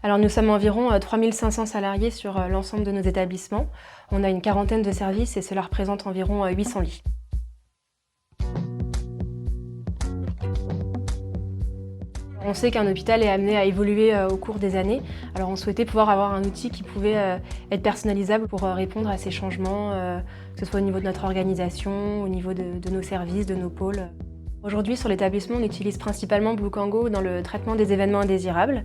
Alors nous sommes environ 3500 salariés sur l'ensemble de nos établissements. On a une quarantaine de services et cela représente environ 800 lits. On sait qu'un hôpital est amené à évoluer au cours des années. Alors on souhaitait pouvoir avoir un outil qui pouvait être personnalisable pour répondre à ces changements, que ce soit au niveau de notre organisation, au niveau de nos services, de nos pôles. Aujourd'hui, sur l'établissement, on utilise principalement Bluekango dans le traitement des événements indésirables,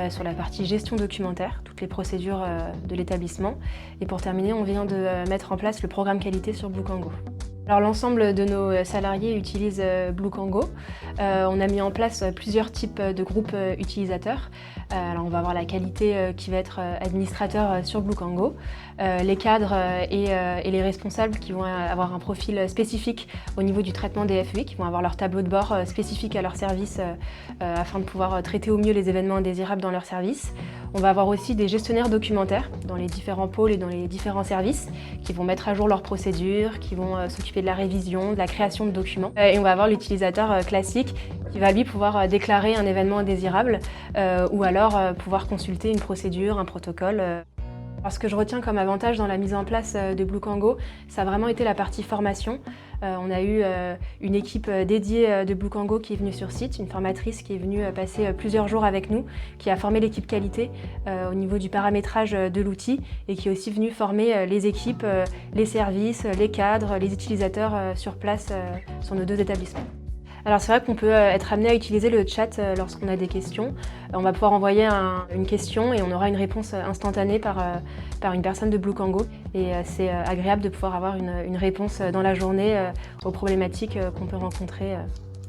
sur la partie gestion documentaire, toutes les procédures de l'établissement. Et pour terminer, on vient de mettre en place le programme qualité sur Bluekango. Alors l'ensemble de nos salariés utilisent Bluekango. On a mis en place plusieurs types de groupes utilisateurs. Alors on va avoir la qualité qui va être administrateur sur Bluekango, les cadres et les responsables qui vont avoir un profil spécifique au niveau du traitement des FEI, qui vont avoir leur tableau de bord spécifique à leur service afin de pouvoir traiter au mieux les événements indésirables dans leur service. On va avoir aussi des gestionnaires documentaires dans les différents pôles et dans les différents services qui vont mettre à jour leurs procédures, qui vont s'occuper de la révision, de la création de documents. Et on va avoir l'utilisateur classique qui va lui pouvoir déclarer un événement indésirable ou alors pouvoir consulter une procédure, un protocole. Alors, ce que je retiens comme avantage dans la mise en place de Bluekango, ça a vraiment été la partie formation. On a eu une équipe dédiée de Bluekango qui est venue sur site, une formatrice qui est venue passer plusieurs jours avec nous, qui a formé l'équipe qualité au niveau du paramétrage de l'outil et qui est aussi venue former les équipes, les services, les cadres, les utilisateurs sur place sur nos deux établissements. Alors c'est vrai qu'on peut être amené à utiliser le chat lorsqu'on a des questions. On va pouvoir envoyer une question et on aura une réponse instantanée par une personne de Bluekango. Et c'est agréable de pouvoir avoir une réponse dans la journée aux problématiques qu'on peut rencontrer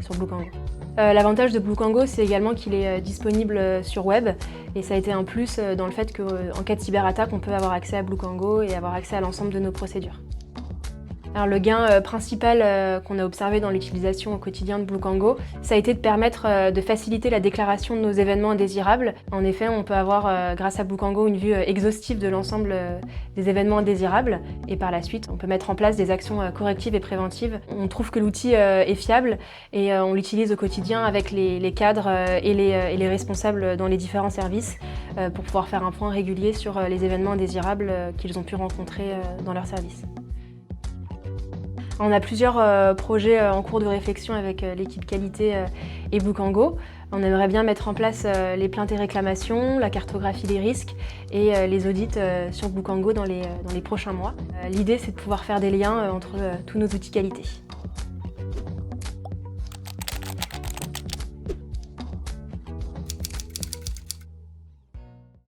sur Bluekango. L'avantage de Bluekango, c'est également qu'il est disponible sur web et ça a été un plus dans le fait qu'en cas de cyberattaque, on peut avoir accès à Bluekango et avoir accès à l'ensemble de nos procédures. Alors, le gain principal qu'on a observé dans l'utilisation au quotidien de Bluekango, ça a été de permettre de faciliter la déclaration de nos événements indésirables. En effet, on peut avoir, grâce à Bluekango, une vue exhaustive de l'ensemble des événements indésirables. Et par la suite, on peut mettre en place des actions correctives et préventives. On trouve que l'outil est fiable et on l'utilise au quotidien avec les cadres et les responsables dans les différents services pour pouvoir faire un point régulier sur les événements indésirables qu'ils ont pu rencontrer dans leur service. On a plusieurs projets en cours de réflexion avec l'équipe qualité et Bluekango. On aimerait bien mettre en place les plaintes et réclamations, la cartographie des risques et les audits sur Bluekango dans les prochains mois. L'idée, c'est de pouvoir faire des liens entre tous nos outils qualité.